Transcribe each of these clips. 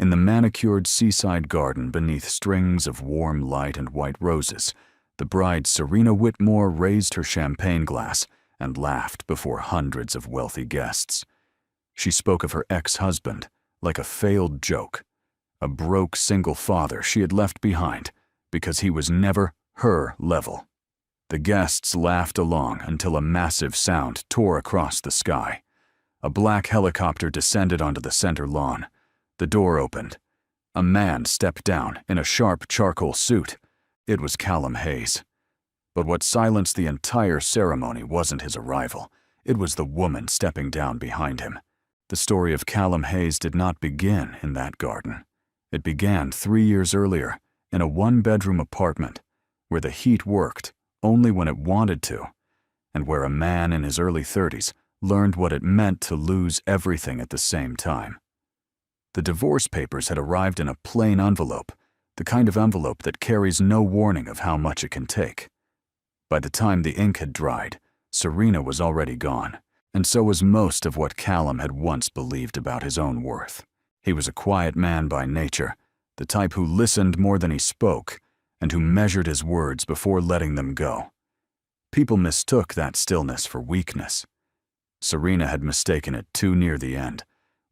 In the manicured seaside garden beneath strings of warm light and white roses, the bride Serena Whitmore raised her champagne glass and laughed before hundreds of wealthy guests. She spoke of her ex-husband like a failed joke, a broke single father she had left behind because he was never her level. The guests laughed along until a massive sound tore across the sky. A black helicopter descended onto the center lawn. The door opened. A man stepped down in a sharp charcoal suit. It was Callum Hayes. But what silenced the entire ceremony wasn't his arrival. It was the woman stepping down behind him. The story of Callum Hayes did not begin in that garden. It began 3 years earlier in a one-bedroom apartment where the heat worked only when it wanted to, and where a man in his early 30s learned what it meant to lose everything at the same time. The divorce papers had arrived in a plain envelope, the kind of envelope that carries no warning of how much it can take. By the time the ink had dried, Serena was already gone, and so was most of what Callum had once believed about his own worth. He was a quiet man by nature, the type who listened more than he spoke, and who measured his words before letting them go. People mistook that stillness for weakness. Serena had mistaken it too near the end,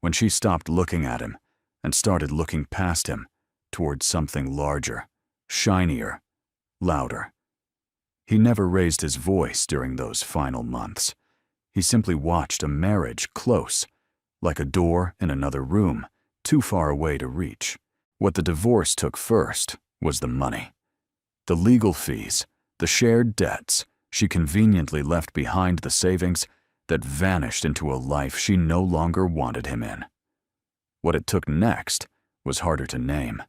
when she stopped looking at him and started looking past him towards something larger, shinier, louder. He never raised his voice during those final months. He simply watched a marriage close, like a door in another room, too far away to reach. What the divorce took first was the money. The legal fees, the shared debts, she conveniently left behind the savings that vanished into a life she no longer wanted him in. What it took next was harder to name.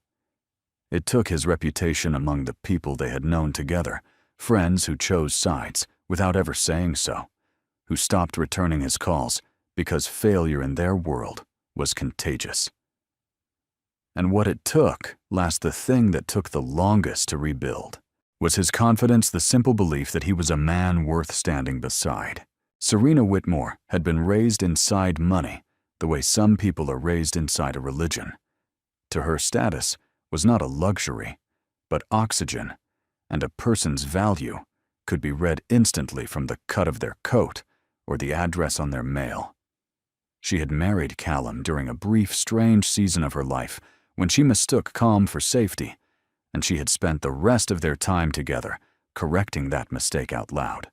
It took his reputation among the people they had known together, friends who chose sides without ever saying so, who stopped returning his calls because failure in their world was contagious. And what it took, last the thing that took the longest to rebuild, was his confidence, the simple belief that he was a man worth standing beside. Serena Whitmore had been raised inside money the way some people are raised inside a religion. To her, status was not a luxury, but oxygen, and a person's value could be read instantly from the cut of their coat or the address on their mail. She had married Callum during a brief, strange season of her life when she mistook calm for safety, and she had spent the rest of their time together correcting that mistake out loud.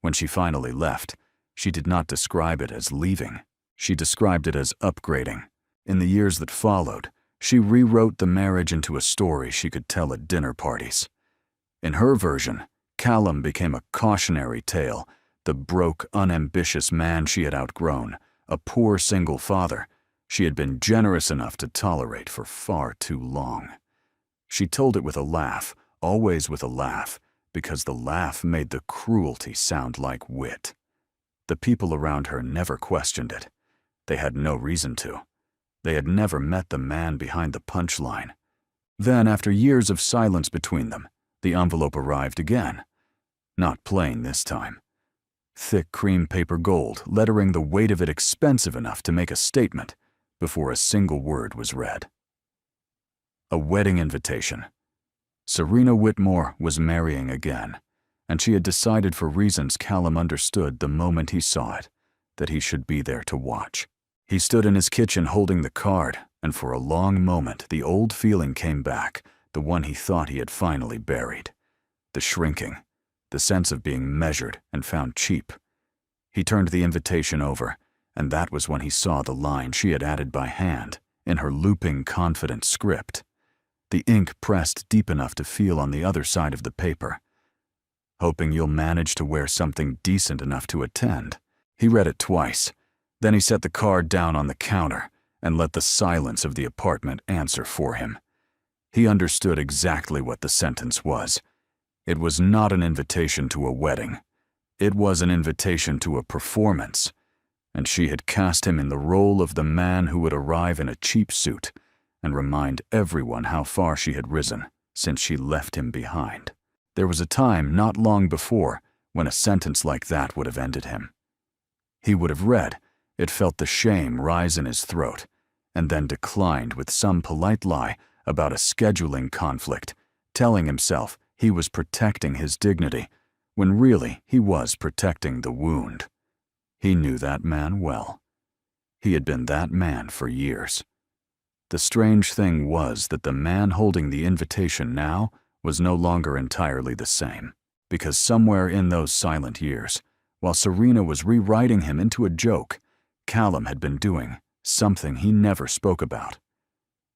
When she finally left, she did not describe it as leaving. She described it as upgrading. In the years that followed, she rewrote the marriage into a story she could tell at dinner parties. In her version, Callum became a cautionary tale, the broke, unambitious man she had outgrown, a poor single father she had been generous enough to tolerate for far too long. She told it with a laugh, always with a laugh, because the laugh made the cruelty sound like wit. The people around her never questioned it. They had no reason to. They had never met the man behind the punchline. Then, after years of silence between them, the envelope arrived again. Not plain this time. Thick cream paper gold, lettering the weight of it expensive enough to make a statement before a single word was read. A wedding invitation. Serena Whitmore was marrying again, and she had decided for reasons Callum understood the moment he saw it, that he should be there to watch. He stood in his kitchen holding the card, and for a long moment the old feeling came back, the one he thought he had finally buried. The shrinking, the sense of being measured and found cheap. He turned the invitation over, and that was when he saw the line she had added by hand in her looping, confident script. The ink pressed deep enough to feel on the other side of the paper. Hoping you'll manage to wear something decent enough to attend. He read it twice. Then he set the card down on the counter and let the silence of the apartment answer for him. He understood exactly what the sentence was. It was not an invitation to a wedding. It was an invitation to a performance, and she had cast him in the role of the man who would arrive in a cheap suit and remind everyone how far she had risen since she left him behind. There was a time not long before when a sentence like that would have ended him. He would have read, it felt the shame rise in his throat, and then declined with some polite lie about a scheduling conflict, telling himself he was protecting his dignity, when really he was protecting the wound. He knew that man well. He had been that man for years. The strange thing was that the man holding the invitation now was no longer entirely the same, because somewhere in those silent years, while Serena was rewriting him into a joke, Callum had been doing something he never spoke about.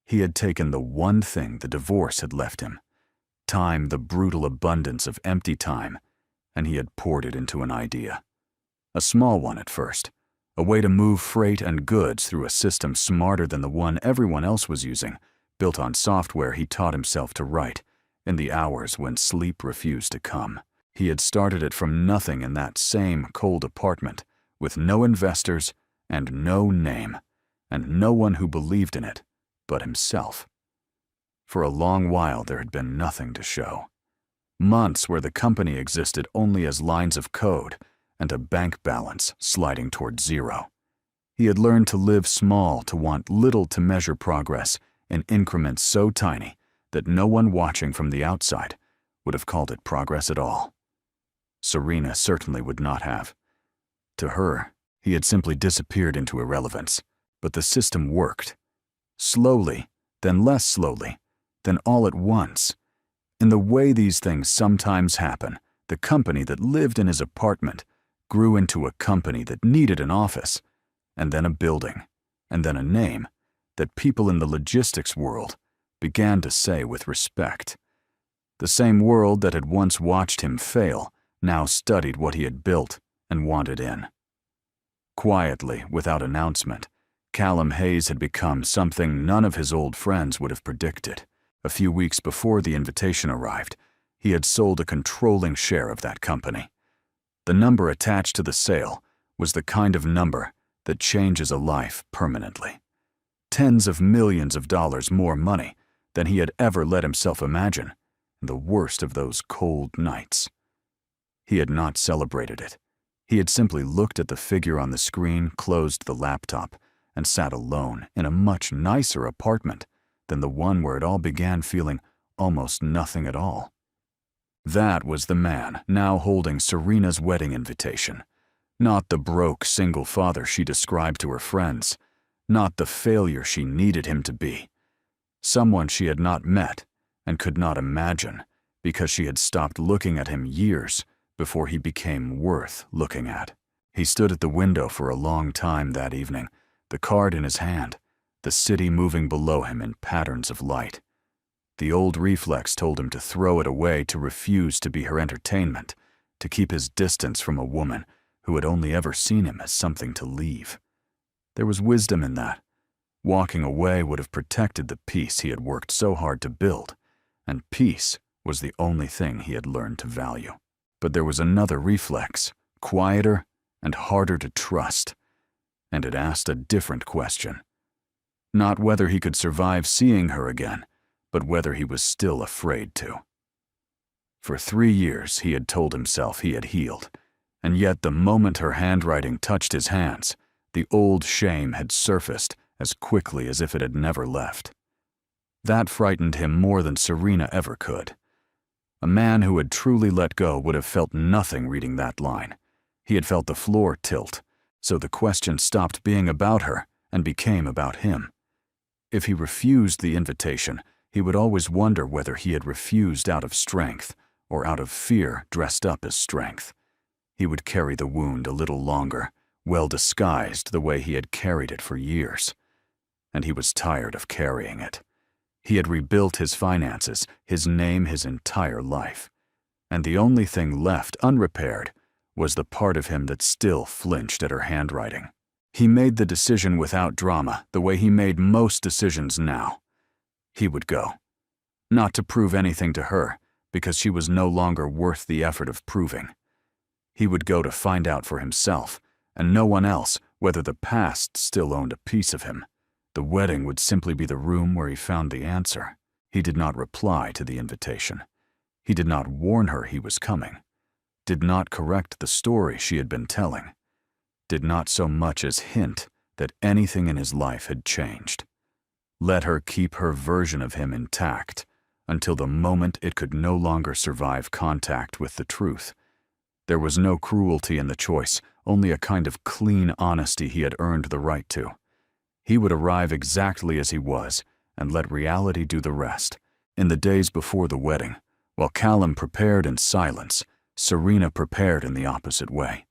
He had taken the one thing the divorce had left him, time, the brutal abundance of empty time, and he had poured it into an idea. A small one at first, a way to move freight and goods through a system smarter than the one everyone else was using, built on software he taught himself to write in the hours when sleep refused to come. He had started it from nothing in that same cold apartment, with no investors and no name, and no one who believed in it but himself. For a long while there had been nothing to show. Months where the company existed only as lines of code and a bank balance sliding toward zero. He had learned to live small, to want little to measure progress in increments so tiny that no one watching from the outside would have called it progress at all. Serena certainly would not have. To her, he had simply disappeared into irrelevance, but the system worked. Slowly, then less slowly, then all at once. In the way these things sometimes happen, the company that lived in his apartment grew into a company that needed an office, and then a building, and then a name that people in the logistics world began to say with respect. The same world that had once watched him fail now studied what he had built and wanted in. Quietly, without announcement, Callum Hayes had become something none of his old friends would have predicted. A few weeks before the invitation arrived, he had sold a controlling share of that company. The number attached to the sale was the kind of number that changes a life permanently. Tens of millions of dollars more money than he had ever let himself imagine in the worst of those cold nights. He had not celebrated it. He had simply looked at the figure on the screen, closed the laptop, and sat alone in a much nicer apartment than the one where it all began, feeling almost nothing at all. That was the man now holding Serena's wedding invitation, not the broke single father she described to her friends, not the failure she needed him to be. Someone she had not met and could not imagine because she had stopped looking at him years before he became worth looking at. He stood at the window for a long time that evening, the card in his hand, the city moving below him in patterns of light. The old reflex told him to throw it away, to refuse to be her entertainment, to keep his distance from a woman who had only ever seen him as something to leave. There was wisdom in that. Walking away would have protected the peace he had worked so hard to build, and peace was the only thing he had learned to value. But there was another reflex, quieter and harder to trust, and it asked a different question. Not whether he could survive seeing her again, but whether he was still afraid to. For 3 years he had told himself he had healed, and yet the moment her handwriting touched his hands, the old shame had surfaced as quickly as if it had never left. That frightened him more than Serena ever could. A man who had truly let go would have felt nothing reading that line. He had felt the floor tilt, so the question stopped being about her and became about him. If he refused the invitation, he would always wonder whether he had refused out of strength or out of fear dressed up as strength. He would carry the wound a little longer, well disguised the way he had carried it for years. And he was tired of carrying it. He had rebuilt his finances, his name, his entire life. And the only thing left unrepaired was the part of him that still flinched at her handwriting. He made the decision without drama, the way he made most decisions now. He would go. Not to prove anything to her, because she was no longer worth the effort of proving. He would go to find out for himself, and no one else, whether the past still owned a piece of him. The wedding would simply be the room where he found the answer. He did not reply to the invitation. He did not warn her he was coming. Did not correct the story she had been telling. Did not so much as hint that anything in his life had changed. let her keep her version of him intact until the moment it could no longer survive contact with the truth. There was no cruelty in the choice, only a kind of clean honesty he had earned the right to. He would arrive exactly as he was and let reality do the rest. In the days before the wedding, while Callum prepared in silence, Serena prepared in the opposite way.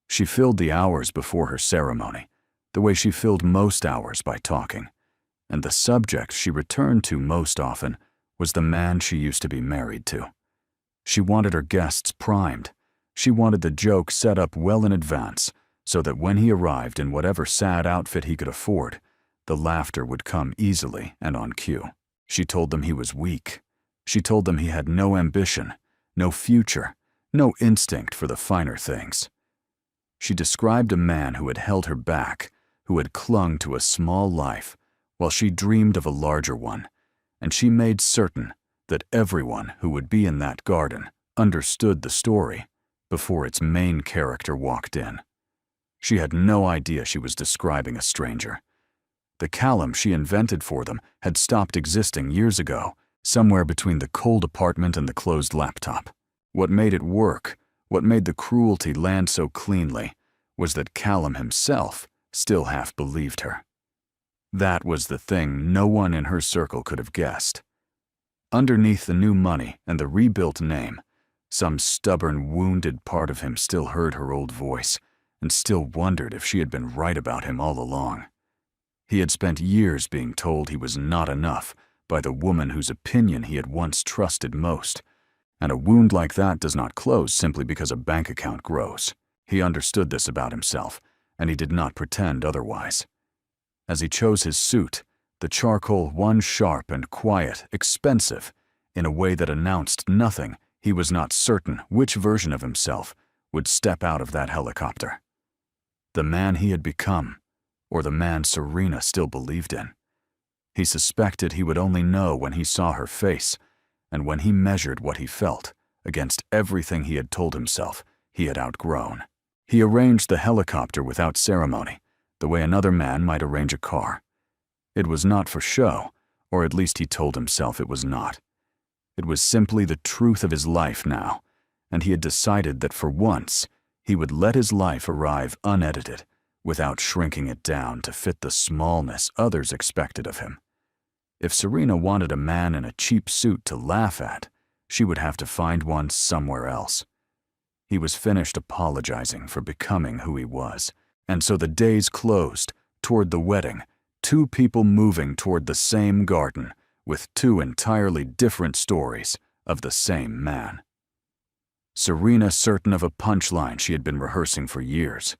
She filled the hours before her ceremony, the way she filled most hours by talking, and the subject she returned to most often was the man she used to be married to. She wanted her guests primed. She wanted the joke set up well in advance, so that when he arrived in whatever sad outfit he could afford, the laughter would come easily and on cue. She told them he was weak. She told them he had no ambition, no future, no instinct for the finer things. She described a man who had held her back, who had clung to a small life while she dreamed of a larger one, and she made certain that everyone who would be in that garden understood the story before its main character walked in. She had no idea she was describing a stranger. The Callum she invented for them had stopped existing years ago, somewhere between the cold apartment and the closed laptop. What made it work, what made the cruelty land so cleanly, was that Callum himself still half believed her. That was the thing no one in her circle could have guessed. Underneath the new money and the rebuilt name, some stubborn, wounded part of him still heard her old voice and still wondered if she had been right about him all along. He had spent years being told he was not enough by the woman whose opinion he had once trusted most, and a wound like that does not close simply because a bank account grows. He understood this about himself, and he did not pretend otherwise. As he chose his suit, the charcoal one sharp and quiet, expensive, in a way that announced nothing, he was not certain which version of himself would step out of that helicopter. The man he had become, or the man Serena still believed in. He suspected he would only know when he saw her face, and when he measured what he felt against everything he had told himself he had outgrown. He arranged the helicopter without ceremony, the way another man might arrange a car. It was not for show, or at least he told himself it was not. It was simply the truth of his life now, and he had decided that for once he would let his life arrive unedited, without shrinking it down to fit the smallness others expected of him. If Serena wanted a man in a cheap suit to laugh at, she would have to find one somewhere else. He was finished apologizing for becoming who he was, and so the days closed toward the wedding, two people moving toward the same garden with two entirely different stories of the same man. Serena certain of a punchline she had been rehearsing for years.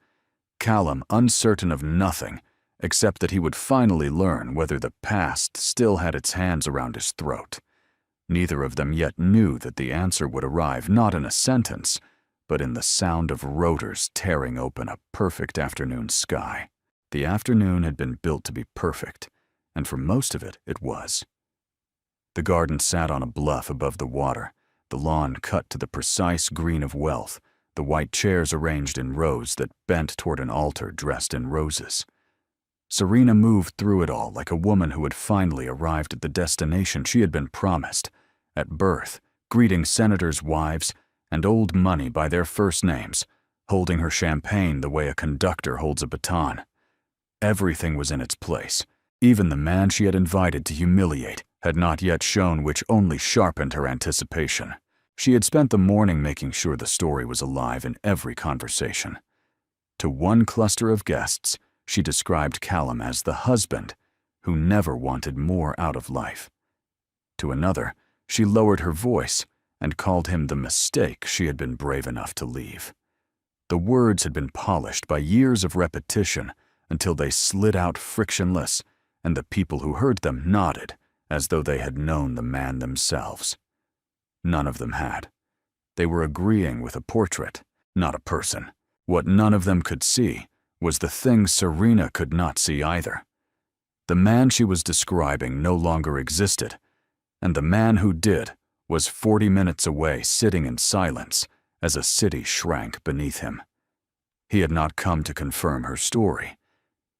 Callum uncertain of nothing except that he would finally learn whether the past still had its hands around his throat. Neither of them yet knew that the answer would arrive not in a sentence, but in the sound of rotors tearing open a perfect afternoon sky. The afternoon had been built to be perfect, and for most of it, it was. The garden sat on a bluff above the water, the lawn cut to the precise green of wealth, the white chairs arranged in rows that bent toward an altar dressed in roses. Serena moved through it all like a woman who had finally arrived at the destination she had been promised, at birth, greeting senators' wives and old money by their first names, holding her champagne the way a conductor holds a baton. Everything was in its place. Even the man she had invited to humiliate had not yet shown, which only sharpened her anticipation. She had spent the morning making sure the story was alive in every conversation. To one cluster of guests, she described Callum as the husband who never wanted more out of life. To another, she lowered her voice and called him the mistake she had been brave enough to leave. The words had been polished by years of repetition until they slid out frictionless, and the people who heard them nodded as though they had known the man themselves. None of them had. They were agreeing with a portrait, not a person. What none of them could see was the thing Serena could not see either. The man she was describing no longer existed, and the man who did was 40 minutes away sitting in silence as a city shrank beneath him. He had not come to confirm her story.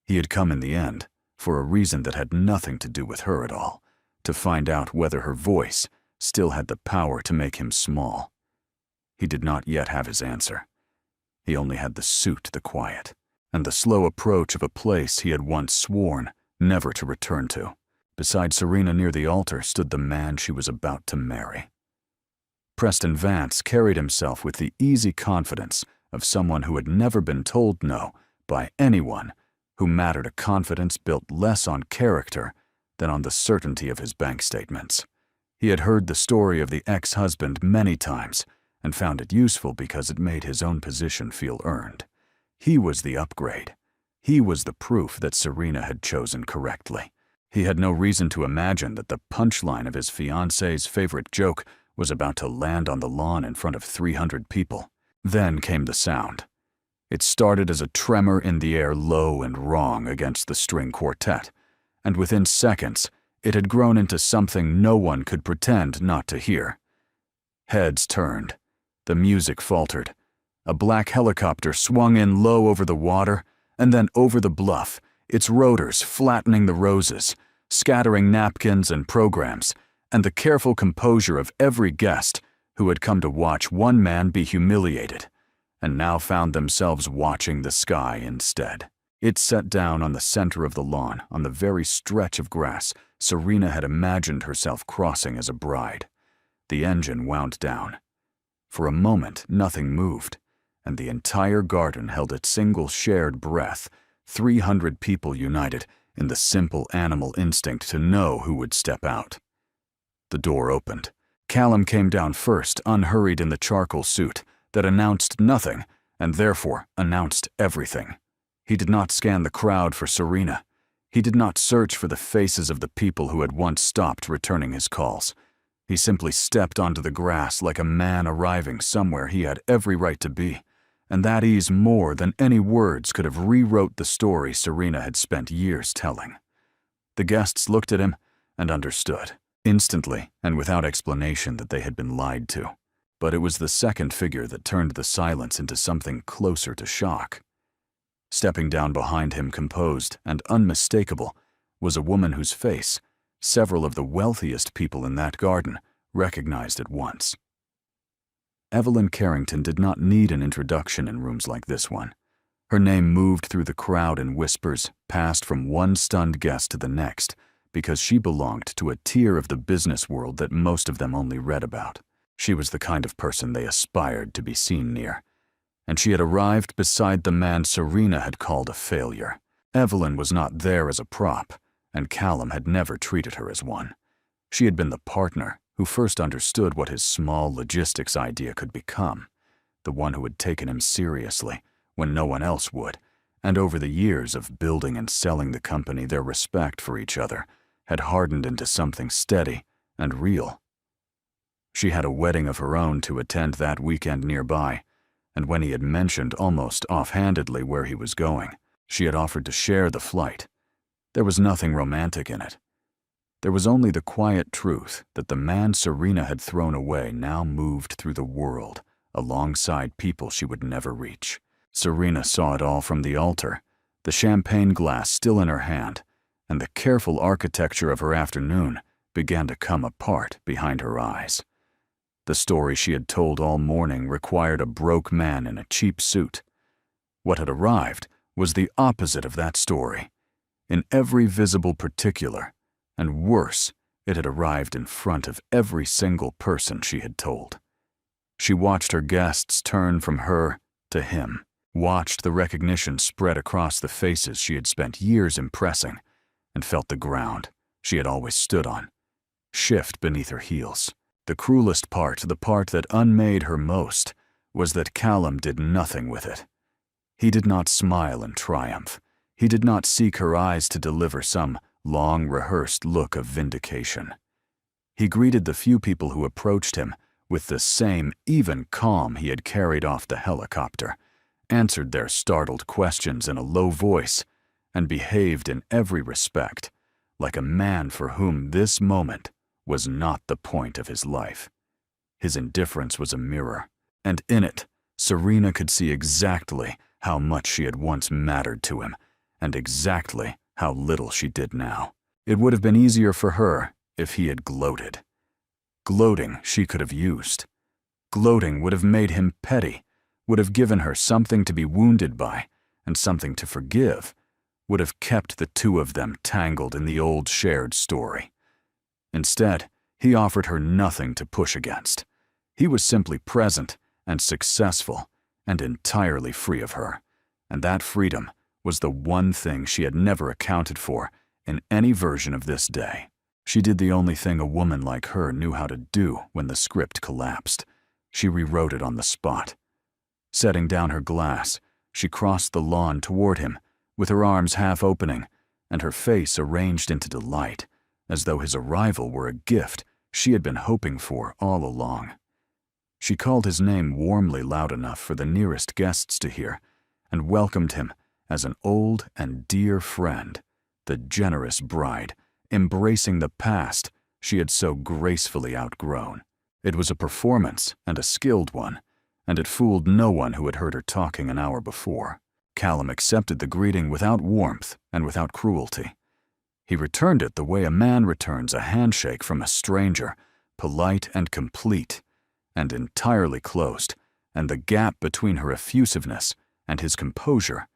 He had come in the end for a reason that had nothing to do with her at all, to find out whether her voice still had the power to make him small. He did not yet have his answer. He only had the suit, the quiet, and the slow approach of a place he had once sworn never to return to. Beside Serena near the altar stood the man she was about to marry. Preston Vance carried himself with the easy confidence of someone who had never been told no by anyone, who mattered a confidence built less on character than on the certainty of his bank statements. He had heard the story of the ex-husband many times and found it useful because it made his own position feel earned. He was the upgrade. He was the proof that Serena had chosen correctly. He had no reason to imagine that the punchline of his fiancée's favorite joke was about to land on the lawn in front of 300 people. Then came the sound. It started as a tremor in the air, low and wrong against the string quartet, and within seconds, it had grown into something no one could pretend not to hear. Heads turned. The music faltered. A black helicopter swung in low over the water and then over the bluff, its rotors flattening the roses, scattering napkins and programs, and the careful composure of every guest who had come to watch one man be humiliated, and now found themselves watching the sky instead. It set down on the center of the lawn, on the very stretch of grass Serena had imagined herself crossing as a bride. The engine wound down. For a moment, nothing moved, and the entire garden held its single shared breath, 300 people united in the simple animal instinct to know who would step out. The door opened. Callum came down first, unhurried in the charcoal suit that announced nothing and therefore announced everything. He did not scan the crowd for Serena. He did not search for the faces of the people who had once stopped returning his calls. He simply stepped onto the grass like a man arriving somewhere he had every right to be, and that ease more than any words could have rewrote the story Serena had spent years telling. The guests looked at him and understood, instantly and without explanation, that they had been lied to. But it was the second figure that turned the silence into something closer to shock. Stepping down behind him, composed and unmistakable, was a woman whose face several of the wealthiest people in that garden recognized at once. Evelyn Carrington did not need an introduction in rooms like this one. Her name moved through the crowd in whispers, passed from one stunned guest to the next, because she belonged to a tier of the business world that most of them only read about. She was the kind of person they aspired to be seen near, and she had arrived beside the man Serena had called a failure. Evelyn was not there as a prop, and Callum had never treated her as one. She had been the partner who first understood what his small logistics idea could become, the one who had taken him seriously when no one else would, and over the years of building and selling the company, their respect for each other had hardened into something steady and real. She had a wedding of her own to attend that weekend nearby, and when he had mentioned almost offhandedly where he was going, she had offered to share the flight. There was nothing romantic in it. There was only the quiet truth that the man Serena had thrown away now moved through the world alongside people she would never reach. Serena saw it all from the altar, the champagne glass still in her hand, and the careful architecture of her afternoon began to come apart behind her eyes. The story she had told all morning required a broke man in a cheap suit. What had arrived was the opposite of that story, in every visible particular, and worse, it had arrived in front of every single person she had told. She watched her guests turn from her to him, watched the recognition spread across the faces she had spent years impressing, and felt the ground she had always stood on shift beneath her heels. The cruelest part, the part that unmade her most, was that Callum did nothing with it. He did not smile in triumph. He did not seek her eyes to deliver some long-rehearsed look of vindication. He greeted the few people who approached him with the same even calm he had carried off the helicopter, answered their startled questions in a low voice, and behaved in every respect like a man for whom this moment was not the point of his life. His indifference was a mirror, and in it, Serena could see exactly how much she had once mattered to him, and exactly How little she did now. It would have been easier for her if he had gloated. Gloating she could have used. Gloating would have made him petty, would have given her something to be wounded by and something to forgive, would have kept the two of them tangled in the old shared story. Instead, he offered her nothing to push against. He was simply present and successful and entirely free of her, and that freedom was the one thing she had never accounted for in any version of this day. She did the only thing a woman like her knew how to do when the script collapsed. She rewrote it on the spot. Setting down her glass, she crossed the lawn toward him, with her arms half opening and her face arranged into delight, as though his arrival were a gift she had been hoping for all along. She called his name warmly loud enough for the nearest guests to hear, and welcomed him as an old and dear friend, the generous bride, embracing the past she had so gracefully outgrown. It was a performance and a skilled one, and it fooled no one who had heard her talking an hour before. Callum accepted the greeting without warmth and without cruelty. He returned it the way a man returns a handshake from a stranger, polite and complete, and entirely closed, and the gap between her effusiveness and his composure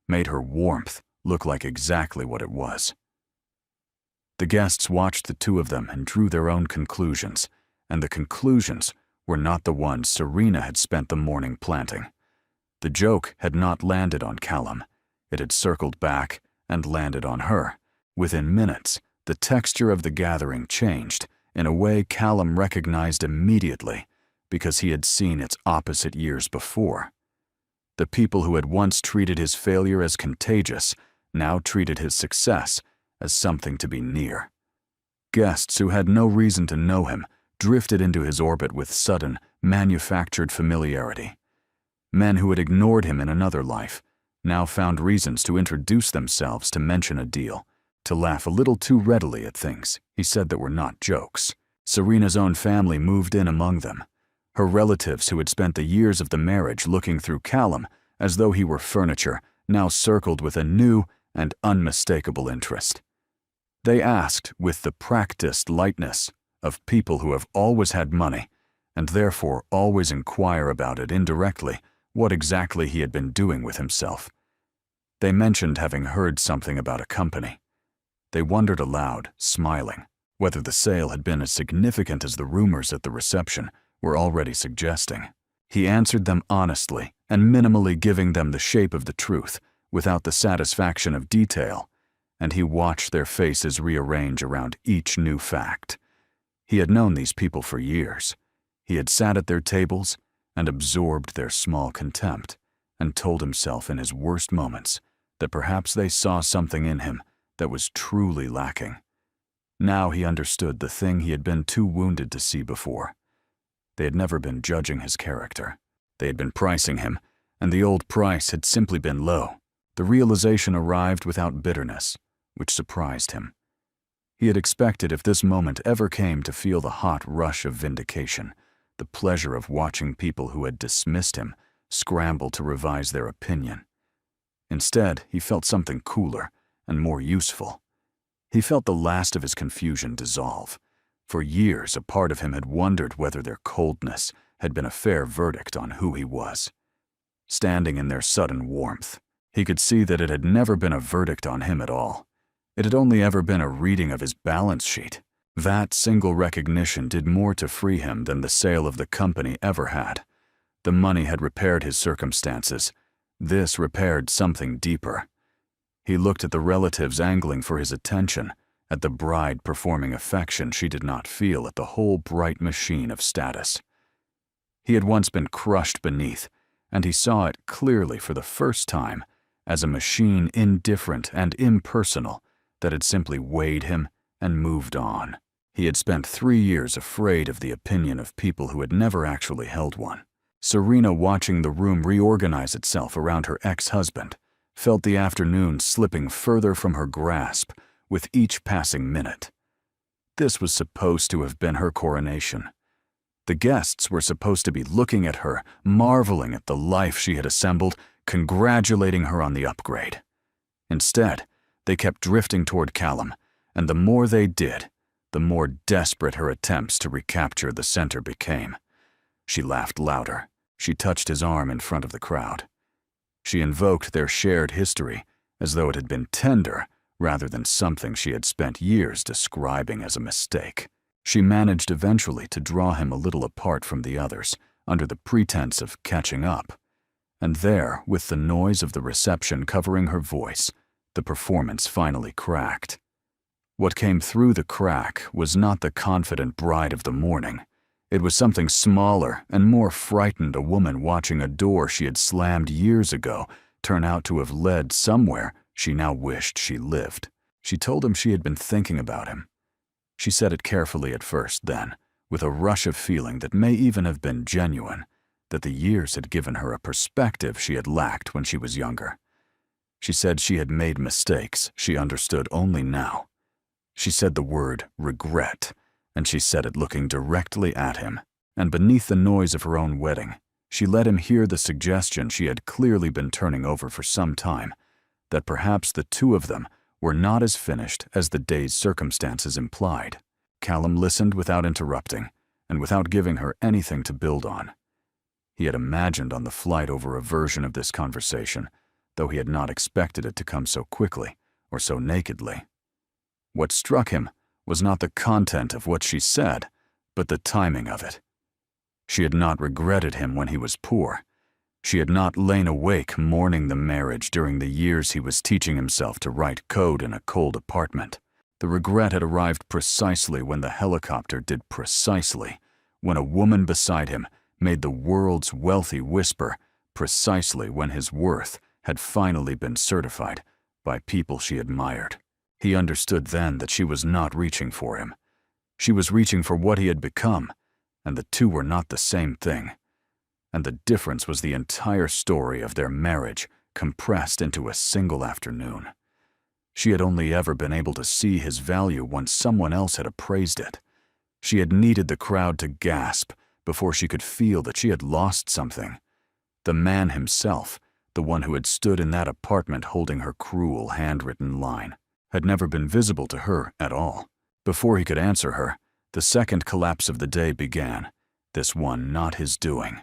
made her warmth look like exactly what it was. The guests watched the two of them and drew their own conclusions, and the conclusions were not the ones Serena had spent the morning planting. The joke had not landed on Callum. It had circled back and landed on her. Within minutes, the texture of the gathering changed in a way Callum recognized immediately because he had seen its opposite years before. The people who had once treated his failure as contagious now treated his success as something to be near. Guests who had no reason to know him drifted into his orbit with sudden, manufactured familiarity. Men who had ignored him in another life now found reasons to introduce themselves to mention a deal, to laugh a little too readily at things he said that were not jokes. Serena's own family moved in among them. Her relatives who had spent the years of the marriage looking through Callum as though he were furniture now circled with a new and unmistakable interest. They asked with the practiced lightness of people who have always had money and therefore always inquire about it indirectly what exactly he had been doing with himself. They mentioned having heard something about a company. They wondered aloud, smiling, whether the sale had been as significant as the rumors at the reception were already suggesting. He answered them honestly and minimally giving them the shape of the truth without the satisfaction of detail, and he watched their faces rearrange around each new fact. He had known these people for years. He had sat at their tables and absorbed their small contempt, and told himself in his worst moments that perhaps they saw something in him that was truly lacking. Now he understood the thing he had been too wounded to see before. They had never been judging his character. They had been pricing him, and the old price had simply been low. The realization arrived without bitterness, which surprised him. He had expected if this moment ever came to feel the hot rush of vindication, the pleasure of watching people who had dismissed him scramble to revise their opinion. Instead, he felt something cooler and more useful. He felt the last of his confusion dissolve. For years, a part of him had wondered whether their coldness had been a fair verdict on who he was. Standing in their sudden warmth, he could see that it had never been a verdict on him at all. It had only ever been a reading of his balance sheet. That single recognition did more to free him than the sale of the company ever had. The money had repaired his circumstances. This repaired something deeper. He looked at the relatives angling for his attention, at the bride performing affection she did not feel at the whole bright machine of status. He had once been crushed beneath, and he saw it clearly for the first time as a machine indifferent and impersonal that had simply weighed him and moved on. He had spent 3 years afraid of the opinion of people who had never actually held one. Serena, watching the room reorganize itself around her ex-husband, felt the afternoon slipping further from her grasp with each passing minute. This was supposed to have been her coronation. The guests were supposed to be looking at her, marveling at the life she had assembled, congratulating her on the upgrade. Instead, They kept drifting toward Callum, and the more they did, the more desperate her attempts to recapture the center became. She laughed louder. She touched his arm in front of the crowd. She invoked their shared history as though it had been tender rather than something she had spent years describing as a mistake. She managed eventually to draw him a little apart from the others, under the pretense of catching up. And there, with the noise of the reception covering her voice, the performance finally cracked. What came through the crack was not the confident bride of the morning. It was something smaller and more frightened, a woman watching a door she had slammed years ago turn out to have led somewhere she now wished she lived. She told him she had been thinking about him. She said it carefully at first, then, with a rush of feeling that may even have been genuine, that the years had given her a perspective she had lacked when she was younger. She said she had made mistakes she understood only now. She said the word regret, and she said it looking directly at him, and beneath the noise of her own wedding, she let him hear the suggestion she had clearly been turning over for some time, that perhaps the two of them were not as finished as the day's circumstances implied. Callum listened without interrupting, and without giving her anything to build on. He had imagined on the flight over a version of this conversation, though he had not expected it to come so quickly or so nakedly. What struck him was not the content of what she said, but the timing of it. She had not regretted him when he was poor. She had not lain awake mourning the marriage during the years he was teaching himself to write code in a cold apartment. The regret had arrived precisely when the helicopter did precisely, when a woman beside him made the world's wealthy whisper, precisely when his worth had finally been certified by people she admired. He understood then that she was not reaching for him. She was reaching for what he had become, and the two were not the same thing. And the difference was the entire story of their marriage compressed into a single afternoon. She had only ever been able to see his value once someone else had appraised it. She had needed the crowd to gasp before she could feel that she had lost something. The man himself, the one who had stood in that apartment holding her cruel handwritten line, had never been visible to her at all. Before he could answer her, the second collapse of the day began, this one not his doing.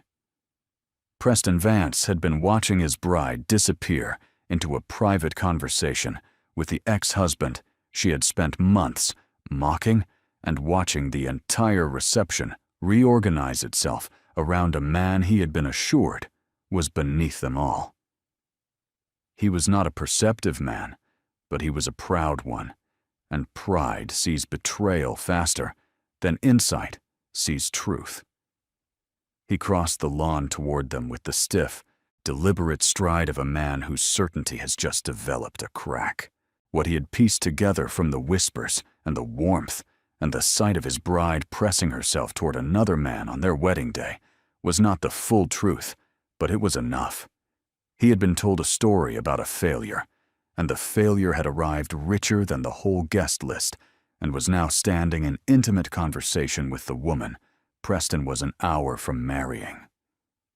Preston Vance had been watching his bride disappear into a private conversation with the ex-husband she had spent months mocking and watching the entire reception reorganize itself around a man he had been assured was beneath them all. He was not a perceptive man, but he was a proud one, and pride sees betrayal faster than insight sees truth. He crossed the lawn toward them with the stiff, deliberate stride of a man whose certainty has just developed a crack. What he had pieced together from the whispers and the warmth and the sight of his bride pressing herself toward another man on their wedding day was not the full truth, but it was enough. He had been told a story about a failure, and the failure had arrived richer than the whole guest list and was now standing in intimate conversation with the woman Preston was an hour from marrying.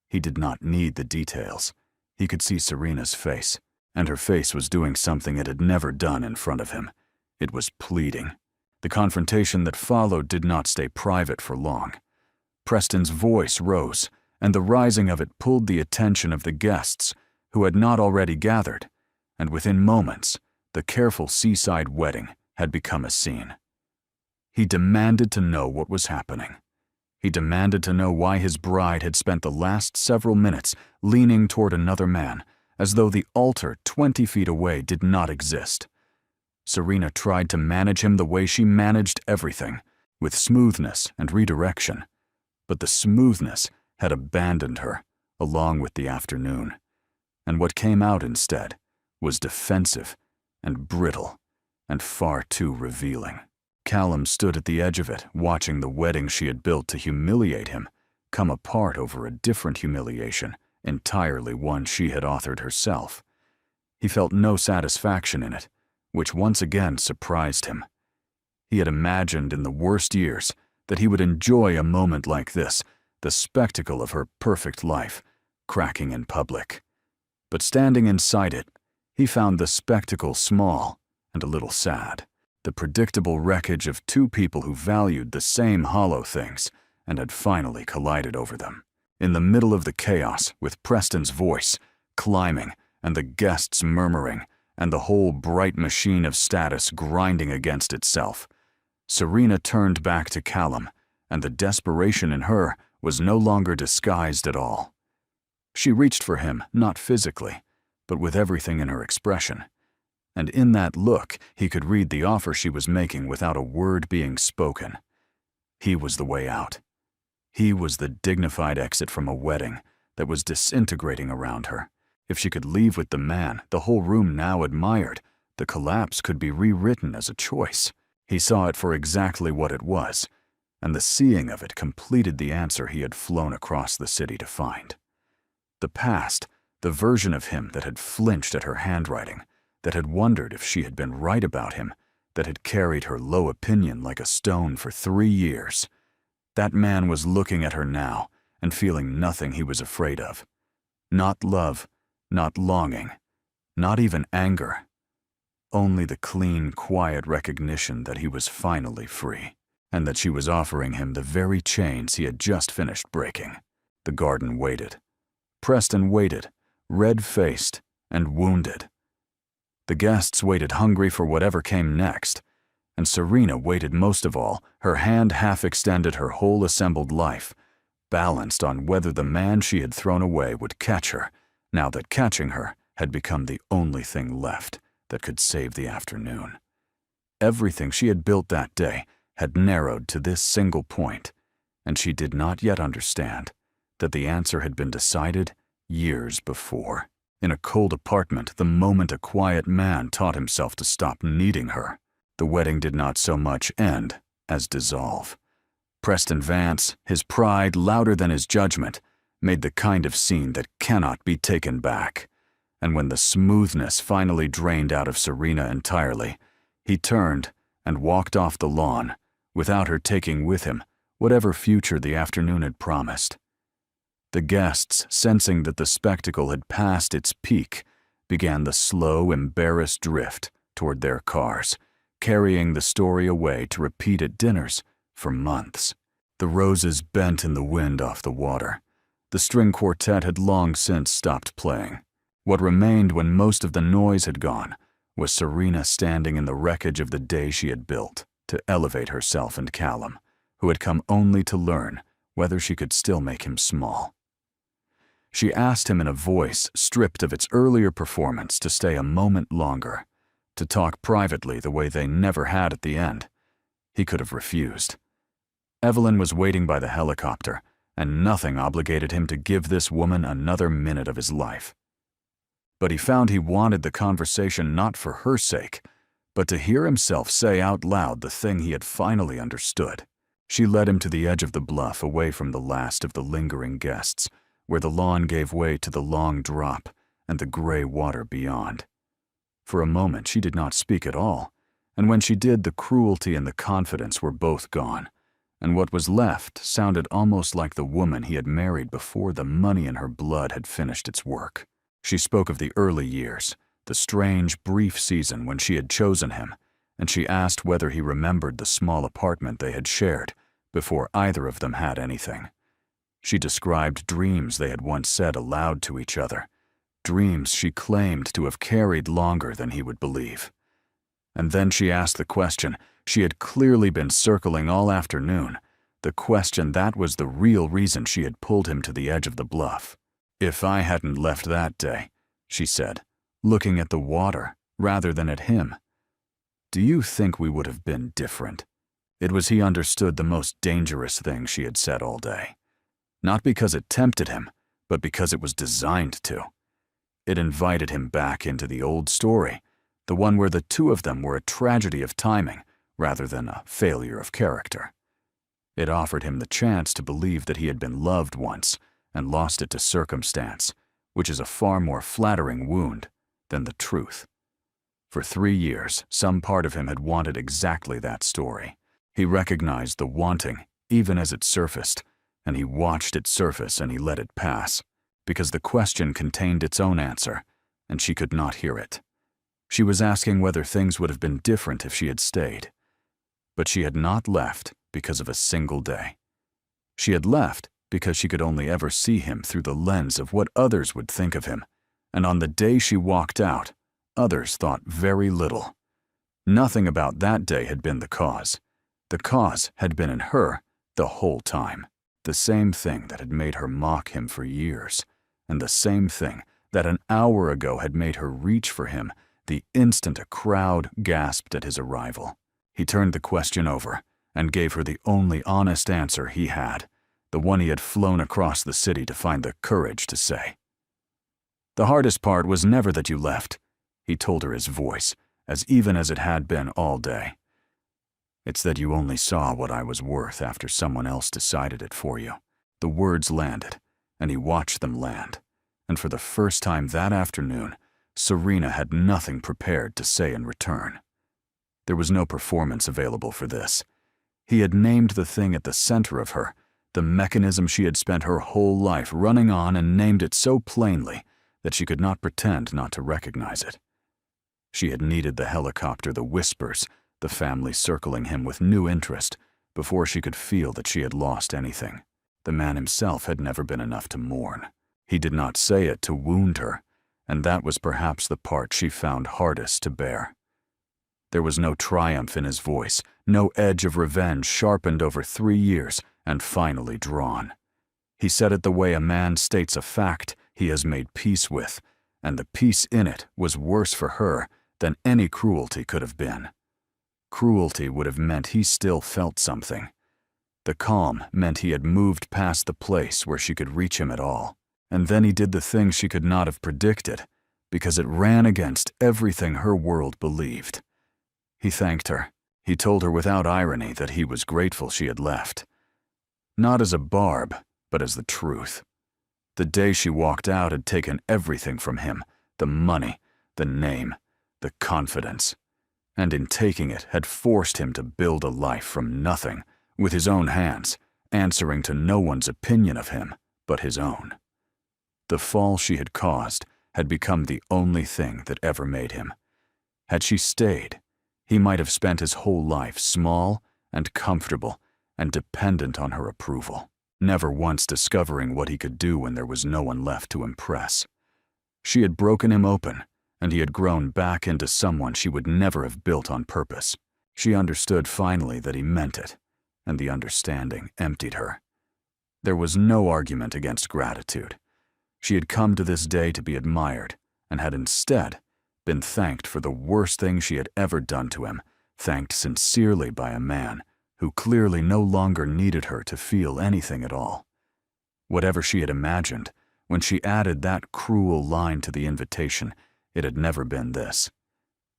He did not need the details. He could see Serena's face, and her face was doing something it had never done in front of him. It was pleading. The confrontation that followed did not stay private for long. Preston's voice rose, and the rising of it pulled the attention of the guests, who had not already gathered, and within moments, the careful seaside wedding had become a scene. He demanded to know what was happening. He demanded to know why his bride had spent the last several minutes leaning toward another man, as though the altar 20 feet away did not exist. Serena tried to manage him the way she managed everything, with smoothness and redirection. But the smoothness had abandoned her, along with the afternoon. And what came out instead was defensive and brittle and far too revealing. Callum stood at the edge of it, watching the wedding she had built to humiliate him come apart over a different humiliation, entirely one she had authored herself. He felt no satisfaction in it, which once again surprised him. He had imagined in the worst years that he would enjoy a moment like this, the spectacle of her perfect life, cracking in public. But standing inside it, he found the spectacle small and a little sad. The predictable wreckage of two people who valued the same hollow things and had finally collided over them. In the middle of the chaos, with Preston's voice climbing and the guests murmuring and the whole bright machine of status grinding against itself, Serena turned back to Callum, and the desperation in her was no longer disguised at all. She reached for him, not physically, but with everything in her expression. And in that look, he could read the offer she was making without a word being spoken. He was the way out. He was the dignified exit from a wedding that was disintegrating around her. If she could leave with the man the whole room now admired, the collapse could be rewritten as a choice. He saw it for exactly what it was, and the seeing of it completed the answer he had flown across the city to find. The past, the version of him that had flinched at her handwriting, that had wondered if she had been right about him, that had carried her low opinion like a stone for 3 years. That man was looking at her now and feeling nothing he was afraid of. Not love, not longing, not even anger. Only the clean, quiet recognition that he was finally free, and that she was offering him the very chains he had just finished breaking. The garden waited. Preston waited, red-faced and wounded. The guests waited hungry for whatever came next, and Serena waited most of all, her hand half extended, her whole assembled life, balanced on whether the man she had thrown away would catch her, now that catching her had become the only thing left that could save the afternoon. Everything she had built that day had narrowed to this single point, and she did not yet understand that the answer had been decided years before. In a cold apartment, the moment a quiet man taught himself to stop needing her, the wedding did not so much end as dissolve. Preston Vance, his pride louder than his judgment, made the kind of scene that cannot be taken back. And when the smoothness finally drained out of Serena entirely, he turned and walked off the lawn, without her taking with him whatever future the afternoon had promised. The guests, sensing that the spectacle had passed its peak, began the slow, embarrassed drift toward their cars, carrying the story away to repeat at dinners for months. The roses bent in the wind off the water. The string quartet had long since stopped playing. What remained when most of the noise had gone was Serena standing in the wreckage of the day she had built to elevate herself and Callum, who had come only to learn whether she could still make him small. She asked him in a voice stripped of its earlier performance to stay a moment longer, to talk privately the way they never had at the end. He could have refused. Evelyn was waiting by the helicopter, and nothing obligated him to give this woman another minute of his life. But he found he wanted the conversation not for her sake, but to hear himself say out loud the thing he had finally understood. She led him to the edge of the bluff, away from the last of the lingering guests, where the lawn gave way to the long drop and the gray water beyond. For a moment she did not speak at all, and when she did, the cruelty and the confidence were both gone, and what was left sounded almost like the woman he had married before the money in her blood had finished its work. She spoke of the early years, the strange, brief season when she had chosen him, and she asked whether he remembered the small apartment they had shared before either of them had anything. She described dreams they had once said aloud to each other, dreams she claimed to have carried longer than he would believe. And then she asked the question she had clearly been circling all afternoon, the question that was the real reason she had pulled him to the edge of the bluff. "If I hadn't left that day," she said, looking at the water rather than at him, "do you think we would have been different?" It was, he understood, the most dangerous thing she had said all day. Not because it tempted him, but because it was designed to. It invited him back into the old story, the one where the two of them were a tragedy of timing rather than a failure of character. It offered him the chance to believe that he had been loved once and lost it to circumstance, which is a far more flattering wound than the truth. For 3 years, some part of him had wanted exactly that story. He recognized the wanting even as it surfaced, and he watched it surface and he let it pass, because the question contained its own answer, and she could not hear it. She was asking whether things would have been different if she had stayed. But she had not left because of a single day. She had left because she could only ever see him through the lens of what others would think of him, and on the day she walked out, others thought very little. Nothing about that day had been the cause. The cause had been in her the whole time. The same thing that had made her mock him for years, and the same thing that an hour ago had made her reach for him the instant a crowd gasped at his arrival. He turned the question over and gave her the only honest answer he had, the one he had flown across the city to find the courage to say. "The hardest part was never that you left," he told her, his voice as even as it had been all day. "It's that you only saw what I was worth after someone else decided it for you." The words landed, and he watched them land, and for the first time that afternoon, Serena had nothing prepared to say in return. There was no performance available for this. He had named the thing at the center of her, the mechanism she had spent her whole life running on, and named it so plainly that she could not pretend not to recognize it. She had needed the helicopter, the whispers, the family circling him with new interest, before she could feel that she had lost anything. The man himself had never been enough to mourn. He did not say it to wound her, and that was perhaps the part she found hardest to bear. There was no triumph in his voice, no edge of revenge sharpened over 3 years and finally drawn. He said it the way a man states a fact he has made peace with, and the peace in it was worse for her than any cruelty could have been. Cruelty would have meant he still felt something. The calm meant he had moved past the place where she could reach him at all. And then he did the thing she could not have predicted, because it ran against everything her world believed. He thanked her. He told her without irony that he was grateful she had left. Not as a barb, but as the truth. The day she walked out had taken everything from him, the money, the name, the confidence, and in taking it had forced him to build a life from nothing, with his own hands, answering to no one's opinion of him but his own. The fall she had caused had become the only thing that ever made him. Had she stayed, he might have spent his whole life small and comfortable and dependent on her approval, never once discovering what he could do when there was no one left to impress. She had broken him open, and he had grown back into someone she would never have built on purpose. She understood finally that he meant it, and the understanding emptied her. There was no argument against gratitude. She had come to this day to be admired, and had instead been thanked for the worst thing she had ever done to him, thanked sincerely by a man who clearly no longer needed her to feel anything at all. Whatever she had imagined, when she added that cruel line to the invitation, it had never been this.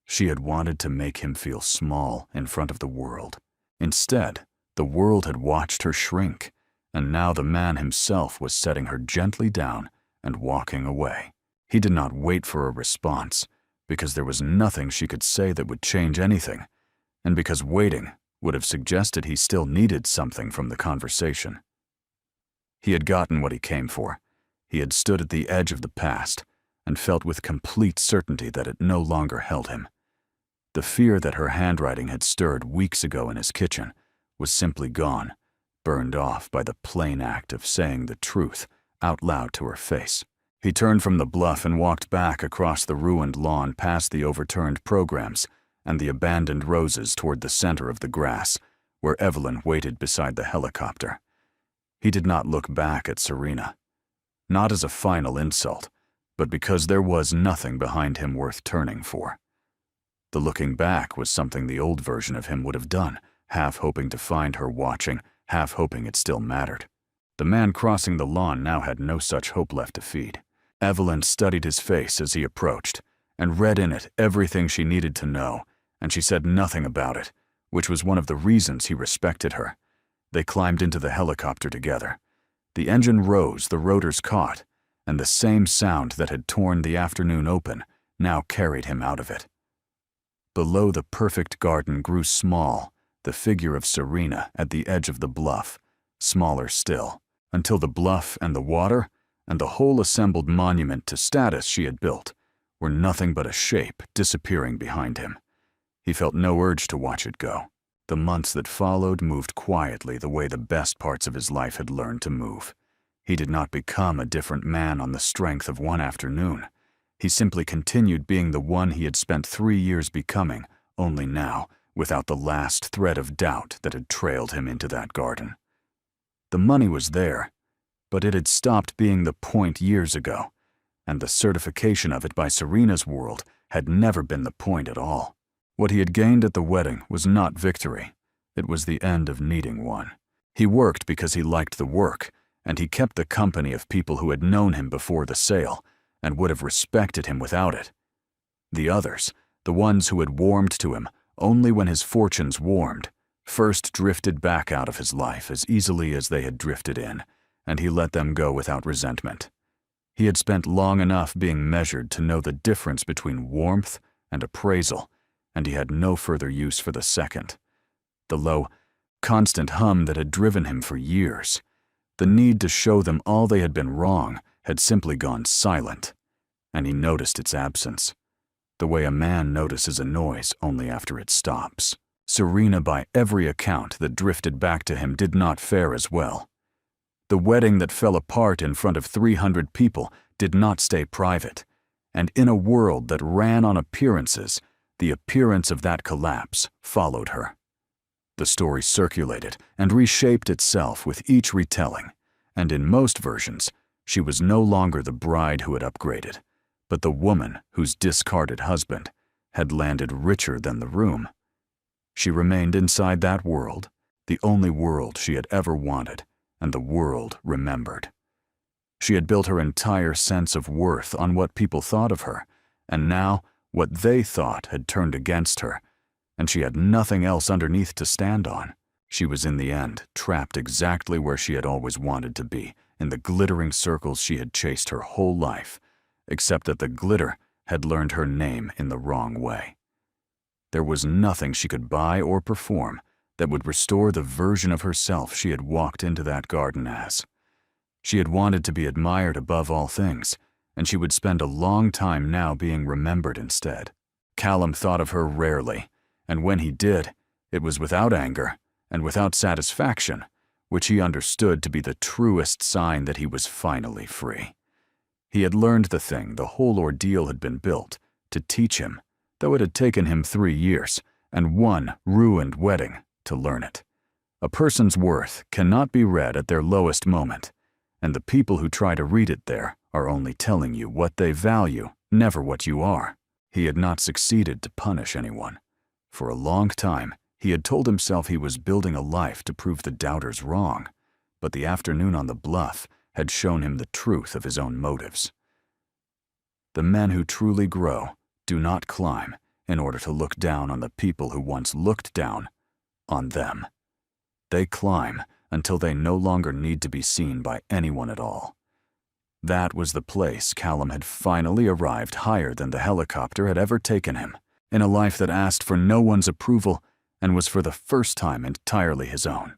She had wanted to make him feel small in front of the world. Instead, the world had watched her shrink, and now the man himself was setting her gently down and walking away. He did not wait for a response, because there was nothing she could say that would change anything, and because waiting would have suggested he still needed something from the conversation. He had gotten what he came for. He had stood at the edge of the past and felt with complete certainty that it no longer held him. The fear that her handwriting had stirred weeks ago in his kitchen was simply gone, burned off by the plain act of saying the truth out loud to her face. He turned from the bluff and walked back across the ruined lawn past the overturned programs and the abandoned roses toward the center of the grass, where Evelyn waited beside the helicopter. He did not look back at Serena, not as a final insult, but because there was nothing behind him worth turning for. The looking back was something the old version of him would have done, half hoping to find her watching, half hoping it still mattered. The man crossing the lawn now had no such hope left to feed. Evelyn studied his face as he approached, and read in it everything she needed to know, and she said nothing about it, which was one of the reasons he respected her. They climbed into the helicopter together. The engine rose, the rotors caught, and the same sound that had torn the afternoon open now carried him out of it. Below the perfect garden grew small, the figure of Serena at the edge of the bluff, smaller still, until the bluff and the water, and the whole assembled monument to status she had built, were nothing but a shape disappearing behind him. He felt no urge to watch it go. The months that followed moved quietly the way the best parts of his life had learned to move. He did not become a different man on the strength of one afternoon. He simply continued being the one he had spent 3 years becoming, only now, without the last thread of doubt that had trailed him into that garden. The money was there, but it had stopped being the point years ago, and the certification of it by Serena's world had never been the point at all. What he had gained at the wedding was not victory. It was the end of needing one. He worked because he liked the work, and he kept the company of people who had known him before the sale and would have respected him without it. The others, the ones who had warmed to him only when his fortunes warmed, first drifted back out of his life as easily as they had drifted in, and he let them go without resentment. He had spent long enough being measured to know the difference between warmth and appraisal, and he had no further use for the second. The low, constant hum that had driven him for years, the need to show them all they had been wrong, had simply gone silent, and he noticed its absence, the way a man notices a noise only after it stops. Serena, by every account that drifted back to him, did not fare as well. The wedding that fell apart in front of 300 people did not stay private, and in a world that ran on appearances, the appearance of that collapse followed her. The story circulated and reshaped itself with each retelling, and in most versions, she was no longer the bride who had upgraded, but the woman whose discarded husband had landed richer than the room. She remained inside that world, the only world she had ever wanted, and the world remembered. She had built her entire sense of worth on what people thought of her, and now what they thought had turned against her, and she had nothing else underneath to stand on. She was in the end trapped exactly where she had always wanted to be, in the glittering circles she had chased her whole life, except that the glitter had learned her name in the wrong way. There was nothing she could buy or perform that would restore the version of herself she had walked into that garden as. She had wanted to be admired above all things, and she would spend a long time now being remembered instead. Callum thought of her rarely, and when he did, it was without anger and without satisfaction, which he understood to be the truest sign that he was finally free. He had learned the thing the whole ordeal had been built to teach him, though it had taken him 3 years and one ruined wedding to learn it. A person's worth cannot be read at their lowest moment, and the people who try to read it there are only telling you what they value, never what you are. He had not succeeded to punish anyone. For a long time, he had told himself he was building a life to prove the doubters wrong, but the afternoon on the bluff had shown him the truth of his own motives. The men who truly grow do not climb in order to look down on the people who once looked down on them. They climb until they no longer need to be seen by anyone at all. That was the place Callum had finally arrived higher than the helicopter had ever taken him, in a life that asked for no one's approval and was for the first time entirely his own.